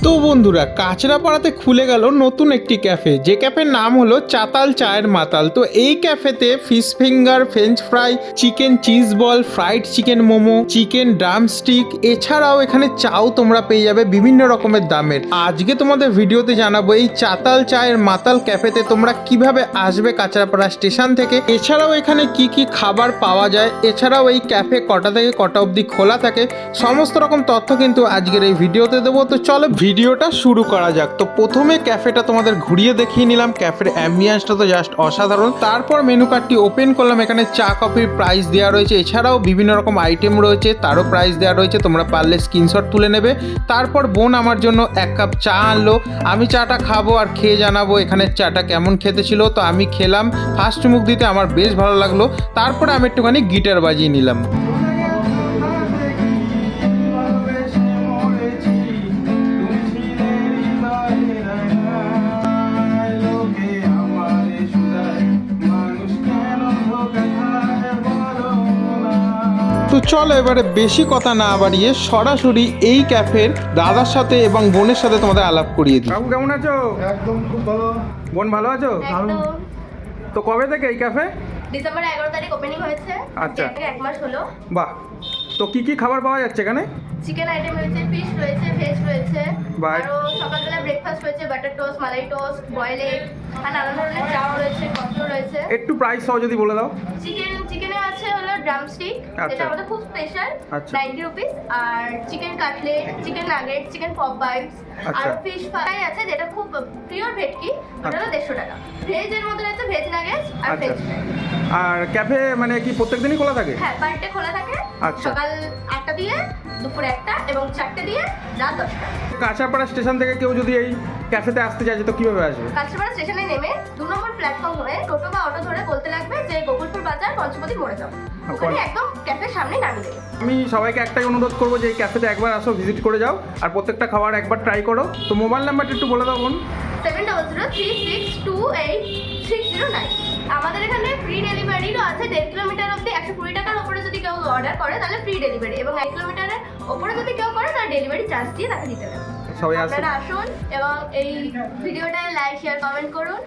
তো বন্ধুরা, কাঁচরাপাড়াতে খুলে গেল নতুন একটি ক্যাফে, যে ক্যাফের নাম হলো চাতাল চায়ের মাতাল। তো এই ক্যাফেতে fish finger, French fry, chicken cheese ball, fried chicken momo, chicken drumstick, এছাড়াও এখানে চাও তোমরা পেয়ে যাবে বিভিন্ন রকমের দামের। আজকে তোমাদের ভিডিওতে জানাবো এই চাতাল চায়ের মাতাল ক্যাফেতে তোমরা কিভাবে আসবে কাঁচরাপাড়া স্টেশন থেকে, এছাড়াও এখানে কি কি খাবার পাওয়া যায়, এছাড়াও এই ক্যাফে কটা থেকে কটা অবধি খোলা থাকে, সমস্ত রকম তথ্য কিন্তু আজকের এই ভিডিওতে দেবো। তো চলো ভিডিওটা শুরু করা যাক। তো প্রথমে ক্যাফেটা তোমাদের ঘুরিয়ে দেখিয়ে নিলাম। ক্যাফের অ্যাম্বিয়েন্সটা তো জাস্ট অসাধারণ। তারপর মেনু কার্ডটি ওপেন করলাম, এখানে চা কফির প্রাইস দেওয়া রয়েছে, এছাড়াও বিভিন্ন রকম আইটেম রয়েছে, তারও প্রাইস দেওয়া রয়েছে, তোমরা পারলে স্ক্রিনশট তুলে নেবে। তারপর বোন আমার জন্য এক কাপ চা আনলো, আমি চাটা খাবো আর খেয়ে জানাবো এখানে চাটা কেমন খেতে ছিল। তো আমি খেলাম, ফার্স্ট চুমুক দিতে আমার বেশ ভালো লাগলো। তারপরে আমি একটুখানি গিটার বাজিয়ে নিলাম। তো চলো এবারে বেশি কথা না বাড়িয়ে সরাসরি এই ক্যাফের দাদার সাথে এবং বোনের সাথে তোমাদের আলাপ করিয়ে দিই। বাবু কেমন আছো? একদম খুব ভালো। বোন ভালো আছো? একদম। তো কবে থেকে এই ক্যাফে? ডিসেম্বর 11 তারিখ ওপেনিং হয়েছে। আচ্ছা। এক মাস হলো। বাহ, তো কি কি খাবার পাওয়া যাচ্ছে এখানে? চিকেন আইটেম রয়েছে, ফিশ রয়েছে, ভেজ রয়েছে, বাহ। আরো সকালবেলা ব্রেকফাস্ট রয়েছে, বাটার টোস্ট, মালাই টোস্ট, বয়েল এগ, আর নানা ধরনের চাও রয়েছে, কফিও রয়েছে। একটু প্রাইস সহ যদি বলে দাও। চিকেনে আছে হলো ড্রামস্টিক, আচ্ছা। যেটা আমাদের খুব স্পেশাল, আচ্ছা। 90 রুপিস। আর chicken cutlet, chicken nugget, chicken pop bites, আচ্ছা। আর ফিশ ফ্রাই আছে যেটা খুব পিওর ভেটকি, ওটা হলো 150 টাকা। ভেজের মধ্যে রয়েছে ভেজ নাগেটস আর আচ্ছা। French fry. আর ক্যাফে মানে কি প্রত্যেকদিনই খোলা থাকে? হ্যাঁ, পার ডে খোলা থাকে। আচ্ছা। সকাল 8টা দিয়ে দুপুর 1টা এবং 4টে দিয়ে রাত 10টা। কাঁচরাপাড়া স্টেশন থেকে কেউ যদি এই ক্যাফেতে আসতে চাইছে তো কিভাবে আসবে? কাঁচরাপাড়া স্টেশনে নেমে 2 নম্বর প্ল্যাটফর্ম হয়ে টোটো বা অটো ধরে বলতে লাগবে যে গোকুলপুর বাজার পঞ্চপতি মোড়ে যাও। ওখানে একদম ক্যাফের সামনে নামিয়ে দেবে। আমি সবাইকে একটাই অনুরোধ করবো যে এই ক্যাফেতে একবার আসো, ভিজিট করে যাও আর প্রত্যেকটা খাবার একবার ট্রাই করো। তো মোবাইল নাম্বারটা একটু বলে দাও বোন। 7003628609। আমাদের এখানে ফ্রি ডেলিভারিও আছে। 1.5 কিলোমিটার অবধি 120 টাকার উপরে যদি কেউ অর্ডার করে তাহলে ফ্রি ডেলিভারি, এবং 1 কিলোমিটারের উপরে যদি কেউ করে তাহলে ডেলিভারি চার্জ দিয়ে তাকে দিতে হবে। সবাই আসুন। আপনারা আসুন এবং এই ভিডিওটা লাইক, শেয়ার, কমেন্ট করুন।